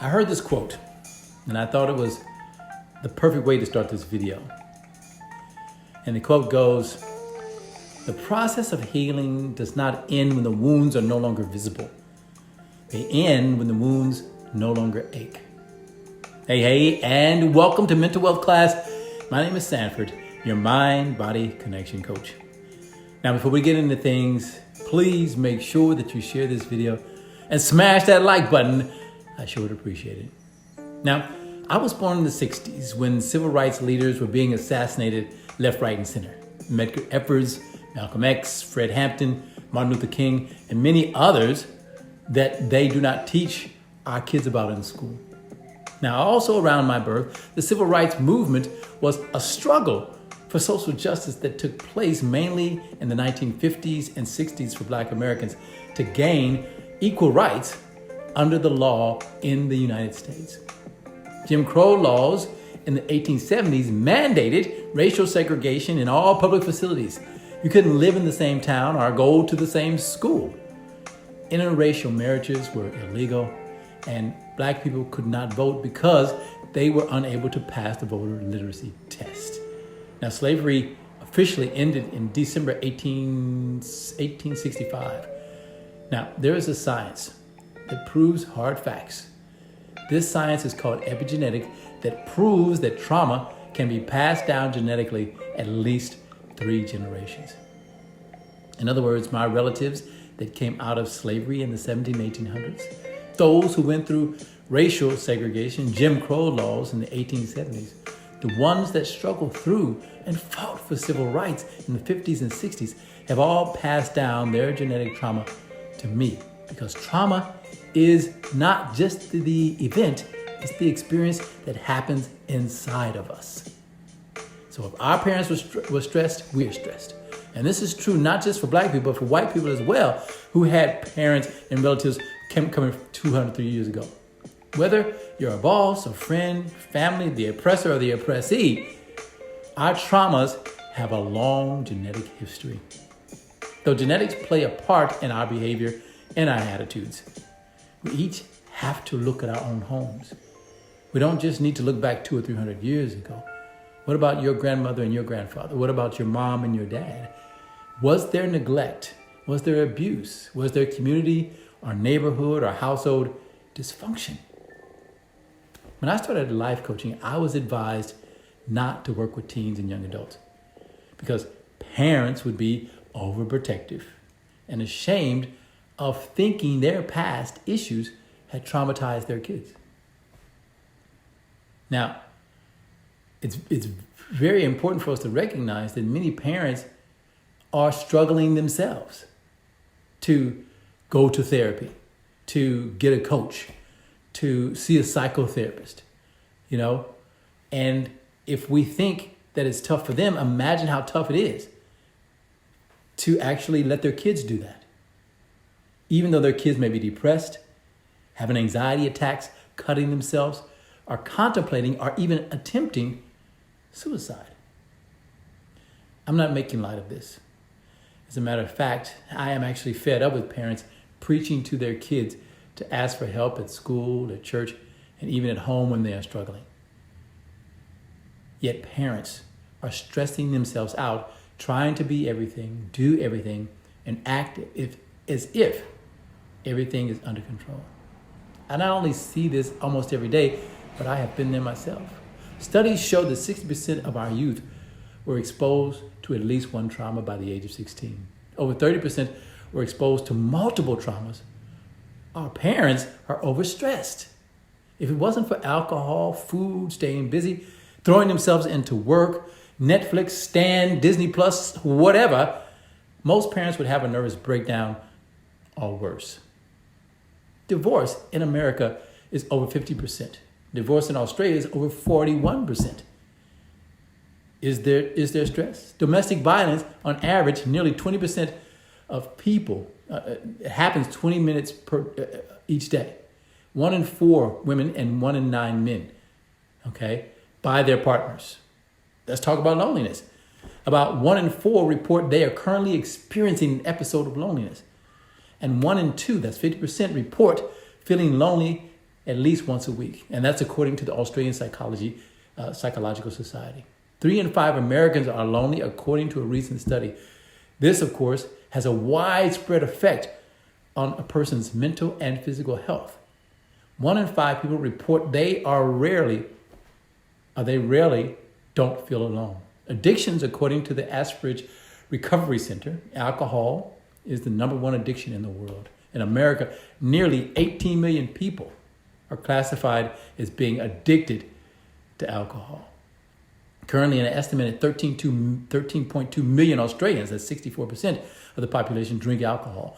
I heard this quote, and I thought it was the perfect way to start this video. And the quote goes, "The process of healing does not end when the wounds are no longer visible. They end when the wounds no longer ache." Hey, and welcome to Mental Wealth Class. My name is Sanford, your mind-body connection coach. Now, before we get into things, please make sure that you share this video and smash that like button. I sure would appreciate it. Now, I was born in the 60s when civil rights leaders were being assassinated left, right, and center. Medgar Evers, Malcolm X, Fred Hampton, Martin Luther King, and many others that they do not teach our kids about in school. Now, also around my birth, the civil rights movement was a struggle for social justice that took place mainly in the 1950s and 60s for Black Americans to gain equal rights under the law in the United States. Jim Crow laws in the 1870s mandated racial segregation in all public facilities. You couldn't live in the same town or go to the same school. Interracial marriages were illegal, and Black people could not vote because they were unable to pass the voter literacy test. Now, slavery officially ended in December 1865. Now, there is a science that proves hard facts. This science is called epigenetic, that proves that trauma can be passed down genetically at least 3 generations. In other words, my relatives that came out of slavery in the 1800s, those who went through racial segregation, Jim Crow laws in the 1870s, the ones that struggled through and fought for civil rights in the 50s and 60s have all passed down their genetic trauma to me, because trauma is not just the event, it's the experience that happens inside of us. So if our parents were stressed, we're stressed. And this is true not just for Black people, but for white people as well, who had parents and relatives coming 200, 300 years ago. Whether you're a boss, a friend, family, the oppressor, or the oppressee, our traumas have a long genetic history. Though genetics play a part in our behavior and our attitudes, we each have to look at our own homes. We don't just need to look back 200 or 300 years ago. What about your grandmother and your grandfather? What about your mom and your dad? Was there neglect? Was there abuse? Was there community or neighborhood or household dysfunction? When I started life coaching, I was advised not to work with teens and young adults because parents would be overprotective and ashamed of thinking their past issues had traumatized their kids. Now, it's very important for us to recognize that many parents are struggling themselves to go to therapy, to get a coach, to see a psychotherapist, And if we think that it's tough for them, imagine how tough it is to actually let their kids do that. Even though their kids may be depressed, having anxiety attacks, cutting themselves, or contemplating or even attempting suicide. I'm not making light of this. As a matter of fact, I am actually fed up with parents preaching to their kids to ask for help at school, at church, and even at home when they are struggling. Yet parents are stressing themselves out, trying to be everything, do everything, and act as if everything is under control. I not only see this almost every day, but I have been there myself. Studies show that 60% of our youth were exposed to at least one trauma by the age of 16. Over 30% were exposed to multiple traumas. Our parents are overstressed. If it wasn't for alcohol, food, staying busy, throwing themselves into work, Netflix, Stan, Disney Plus, whatever, most parents would have a nervous breakdown or worse. Divorce in America is over 50%. Divorce in Australia is over 41%. Is there stress? Domestic violence, on average, nearly 20% of people, it happens 20 minutes each day. 1 in 4 women and 1 in 9 men, by their partners. Let's talk about loneliness. About 1 in 4 report they are currently experiencing an episode of loneliness. And 1 in 2, that's 50%, report feeling lonely at least once a week. And that's according to the Australian Psychological Society. 3 in 5 Americans are lonely, according to a recent study. This, of course, has a widespread effect on a person's mental and physical health. 1 in 5 people report they rarely don't feel alone. Addictions, according to the Asperger's Recovery Center, alcohol is the number 1 addiction in the world. In America, nearly 18 million people are classified as being addicted to alcohol. Currently, an estimated 13.2 million Australians, that's 64% of the population, drink alcohol.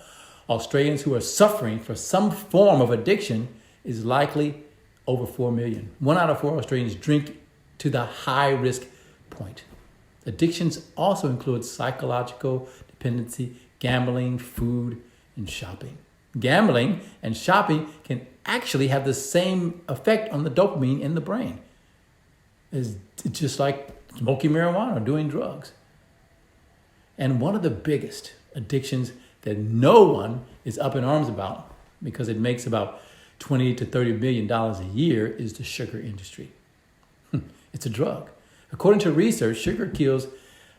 Australians who are suffering for some form of addiction is likely over 4 million. 1 out of 4 Australians drink to the high risk point. Addictions also include psychological dependency, gambling, food, and shopping. Gambling and shopping can actually have the same effect on the dopamine in the brain. It's just like smoking marijuana or doing drugs. And one of the biggest addictions that no one is up in arms about, because it makes about $20 to $30 billion a year, is the sugar industry. It's a drug. According to research, sugar kills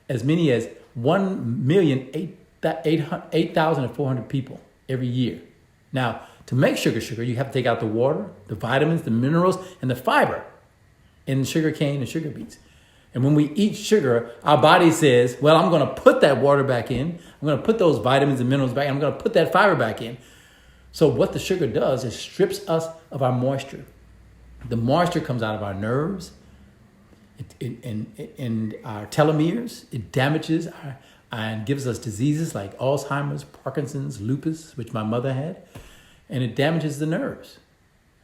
as many as 1,008,400 people every year. Now, to make sugar, you have to take out the water, the vitamins, the minerals, and the fiber in sugar cane and sugar beets. And when we eat sugar, our body says, well, I'm going to put that water back in. I'm going to put those vitamins and minerals back in. I'm going to put that fiber back in. So what the sugar does is strips us of our moisture. The moisture comes out of our nerves and our telomeres. It damages and gives us diseases like Alzheimer's, Parkinson's, lupus, which my mother had. And it damages the nerves.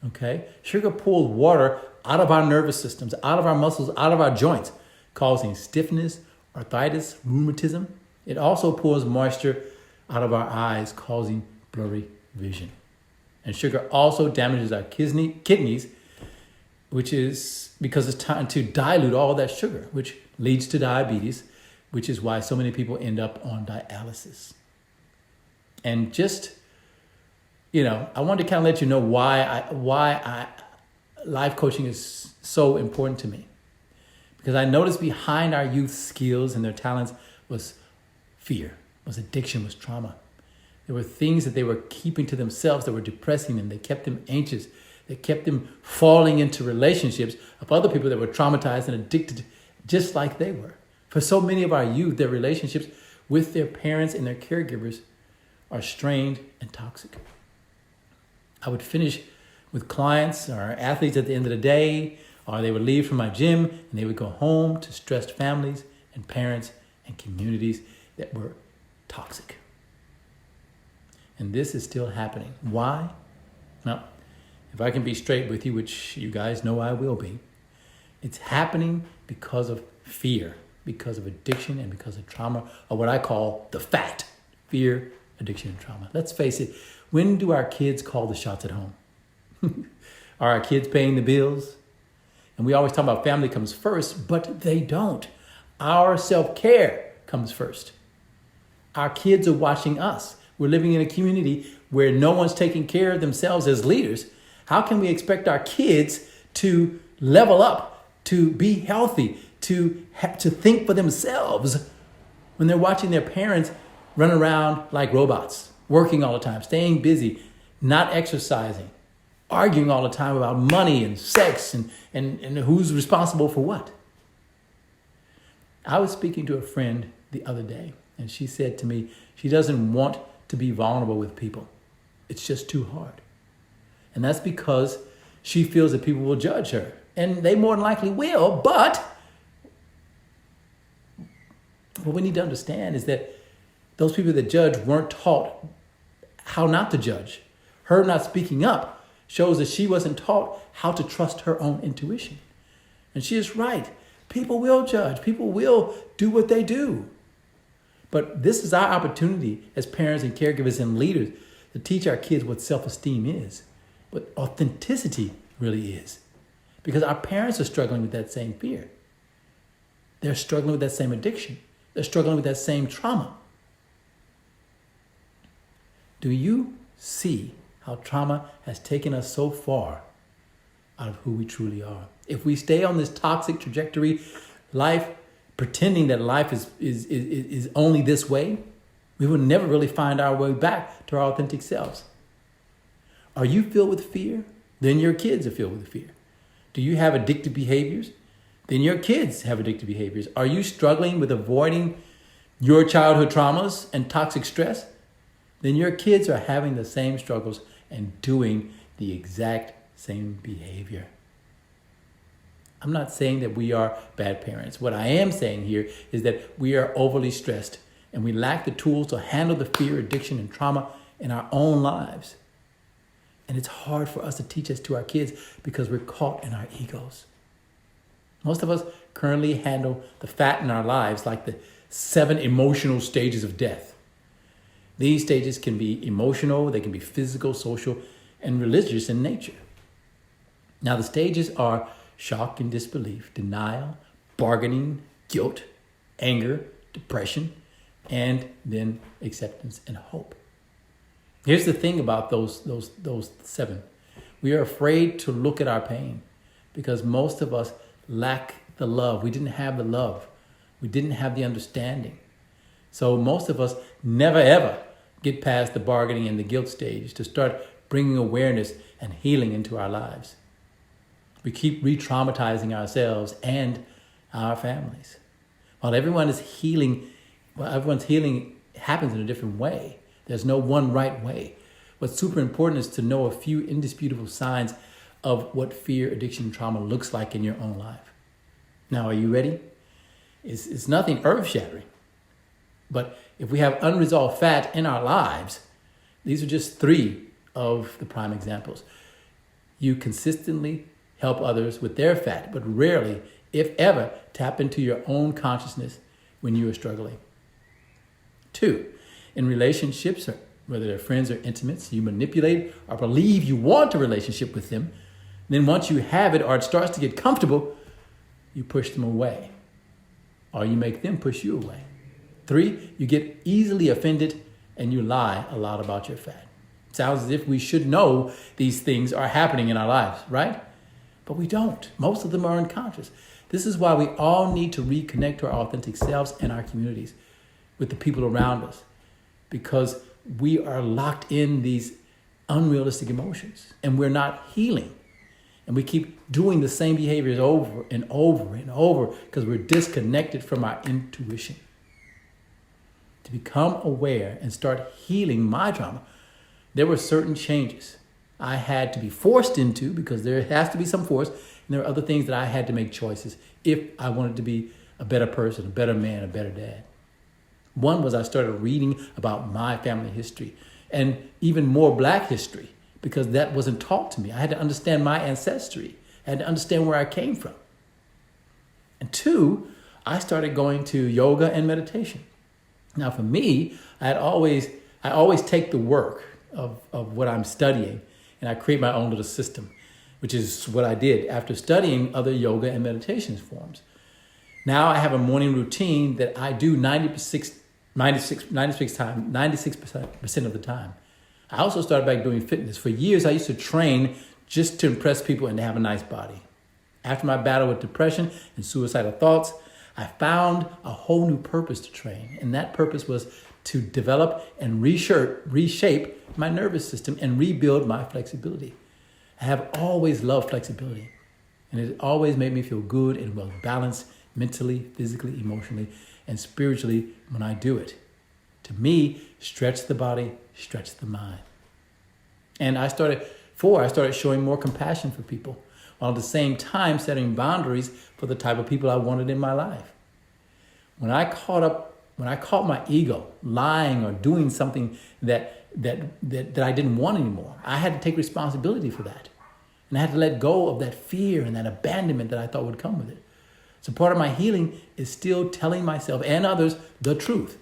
Okay? Sugar pulls water out of our nervous systems, out of our muscles, out of our joints, causing stiffness, arthritis, rheumatism. It also pulls moisture out of our eyes, causing blurry vision. And sugar also damages our kidneys, which is because it's time to dilute all that sugar, which leads to diabetes, which is why so many people end up on dialysis. And just, I wanted to kind of let you know why life coaching is so important to me. Because I noticed behind our youth's skills and their talents was fear, was addiction, was trauma. There were things that they were keeping to themselves that were depressing them. They kept them anxious. They kept them falling into relationships of other people that were traumatized and addicted just like they were. For so many of our youth, their relationships with their parents and their caregivers are strained and toxic. I would finish with clients or athletes at the end of the day, or they would leave from my gym and they would go home to stressed families and parents and communities that were toxic. And this is still happening. Why? Well, if I can be straight with you, which you guys know I will be, it's happening because of fear, because of addiction, and because of trauma, or what I call the FAT, fear, addiction, and trauma. Let's face it, when do our kids call the shots at home? Are our kids paying the bills? And we always talk about family comes first, but they don't. Our self-care comes first. Our kids are watching us. We're living in a community where no one's taking care of themselves as leaders. How can we expect our kids to level up, to be healthy, to think for themselves when they're watching their parents run around like robots, working all the time, staying busy, not exercising, arguing all the time about money and sex and who's responsible for what? I was speaking to a friend the other day, and she said to me, she doesn't want to be vulnerable with people. It's just too hard. And that's because she feels that people will judge her. And they more than likely will, but what we need to understand is that those people that judge weren't taught how not to judge. Her not speaking up shows that she wasn't taught how to trust her own intuition. And she is right. People will judge. People will do what they do. But this is our opportunity as parents and caregivers and leaders to teach our kids what self-esteem is, what authenticity really is. Because our parents are struggling with that same fear. They're struggling with that same addiction. They're struggling with that same trauma. Do you see how trauma has taken us so far out of who we truly are. If we stay on this toxic trajectory, life, pretending that life is only this way, we will never really find our way back to our authentic selves. Are you filled with fear? Then your kids are filled with fear. Do you have addictive behaviors? Then your kids have addictive behaviors. Are you struggling with avoiding your childhood traumas and toxic stress? Then your kids are having the same struggles and doing the exact same behavior. I'm not saying that we are bad parents. What I am saying here is that we are overly stressed and we lack the tools to handle the fear, addiction, and trauma in our own lives. And it's hard for us to teach this to our kids because we're caught in our egos. Most of us currently handle the fat in our lives like the 7 emotional stages of death. These stages can be emotional, they can be physical, social, and religious in nature. Now, the stages are shock and disbelief, denial, bargaining, guilt, anger, depression, and then acceptance and hope. Here's the thing about those 7. We are afraid to look at our pain because most of us lack the love. We didn't have the love. We didn't have the understanding. So most of us never ever get past the bargaining and the guilt stage to start bringing awareness and healing into our lives. We keep re-traumatizing ourselves and our families. While everyone's healing happens in a different way. There's no one right way. What's super important is to know a few indisputable signs of what fear, addiction, trauma looks like in your own life. Now, are you ready? It's nothing earth-shattering. But if we have unresolved fat in our lives, these are just 3 of the prime examples. You consistently help others with their fat, but rarely, if ever, tap into your own consciousness when you are struggling. 2, in relationships, whether they're friends or intimates, you manipulate or believe you want a relationship with them. Then once you have it or it starts to get comfortable, you push them away or you make them push you away. 3, you get easily offended and you lie a lot about your fat. It sounds as if we should know these things are happening in our lives, right? But we don't. Most of them are unconscious. This is why we all need to reconnect to our authentic selves and our communities with the people around us, because we are locked in these unrealistic emotions and we're not healing. And we keep doing the same behaviors over and over and over because we're disconnected from our intuition. To become aware and start healing my trauma, there were certain changes I had to be forced into because there has to be some force. And there are other things that I had to make choices if I wanted to be a better person, a better man, a better dad. One was I started reading about my family history and even more Black history because that wasn't taught to me. I had to understand my ancestry. I had to understand where I came from. And 2, I started going to yoga and meditation. Now for me, I always take the work of what I'm studying and I create my own little system, which is what I did after studying other yoga and meditation forms. Now I have a morning routine that I do 96% of the time. I also started back doing fitness. For years, I used to train just to impress people and to have a nice body. After my battle with depression and suicidal thoughts, I found a whole new purpose to train. And that purpose was to develop and reshape my nervous system and rebuild my flexibility. I have always loved flexibility. And it always made me feel good and well balanced mentally, physically, emotionally, and spiritually when I do it. To me, stretch the body, stretch the mind. And I started showing more compassion for people, while at the same time setting boundaries for the type of people I wanted in my life. When I caught my ego lying or doing something that I didn't want anymore, I had to take responsibility for that. And I had to let go of that fear and that abandonment that I thought would come with it. So part of my healing is still telling myself and others the truth,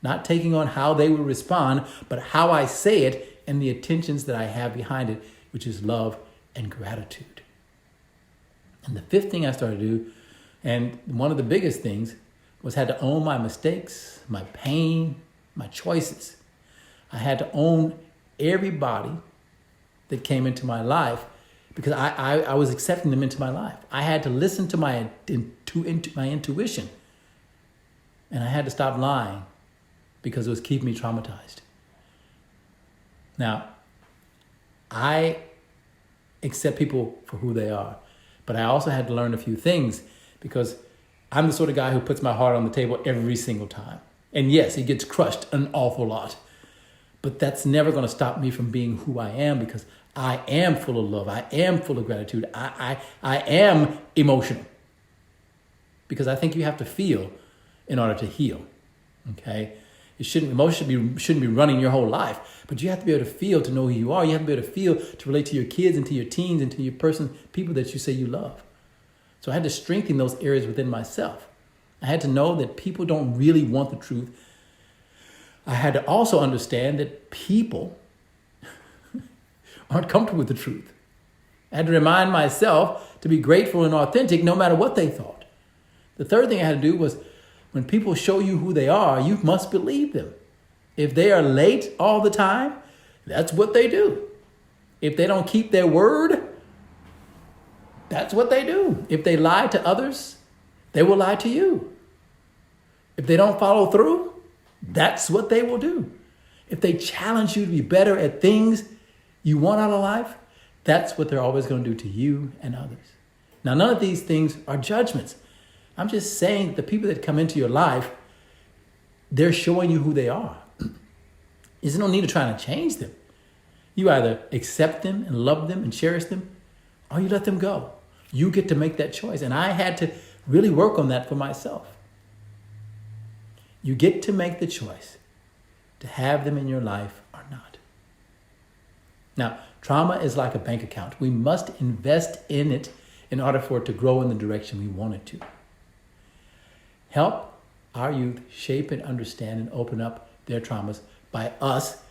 not taking on how they will respond, but how I say it and the intentions that I have behind it, which is love and gratitude. And the 5th thing I started to do, and one of the biggest things, was had to own my mistakes, my pain, my choices. I had to own everybody that came into my life because I was accepting them into my life. I had to listen to my intuition, and I had to stop lying because it was keeping me traumatized. Now, I accept people for who they are, but I also had to learn a few things because I'm the sort of guy who puts my heart on the table every single time. And yes, it gets crushed an awful lot, but that's never going to stop me from being who I am, because I am full of love. I am full of gratitude. I am emotional, because I think you have to feel in order to heal. Okay? Emotion shouldn't be running your whole life, but you have to be able to feel to know who you are. You have to be able to feel to relate to your kids and to your teens and to your people that you say you love. So I had to strengthen those areas within myself. I had to know that people don't really want the truth. I had to also understand that people aren't comfortable with the truth. I had to remind myself to be grateful and authentic no matter what they thought. The third thing I had to do was, when people show you who they are, you must believe them. If they are late all the time, that's what they do. If they don't keep their word, that's what they do. If they lie to others, they will lie to you. If they don't follow through, that's what they will do. If they challenge you to be better at things you want out of life, that's what they're always going to do to you and others. Now, none of these things are judgments. I'm just saying that the people that come into your life, they're showing you who they are. There's no need to try to change them. You either accept them and love them and cherish them, or you let them go. You get to make that choice. And I had to really work on that for myself. You get to make the choice to have them in your life or not. Now, trauma is like a bank account. We must invest in it in order for it to grow in the direction we want it to. Help our youth shape and understand and open up their traumas by us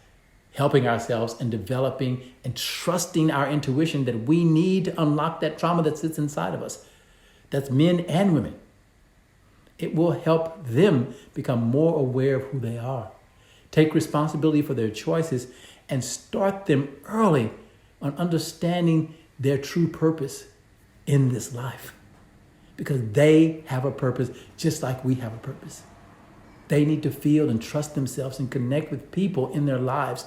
helping ourselves and developing and trusting our intuition that we need to unlock that trauma that sits inside of us. That's men and women. It will help them become more aware of who they are, take responsibility for their choices, and start them early on understanding their true purpose in this life. Because they have a purpose just like we have a purpose. They need to feel and trust themselves and connect with people in their lives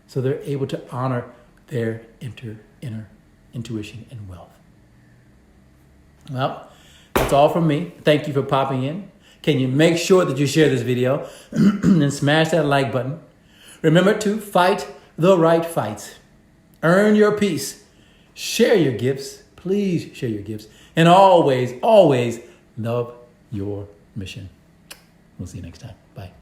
so they're able to honor their inner intuition and wealth. Well, that's all from me. Thank you for popping in. Can you make sure that you share this video and smash that like button? Remember to fight the right fights. Earn your peace. Share your gifts. Please share your gifts. And always, always love your mission. We'll see you next time. Bye.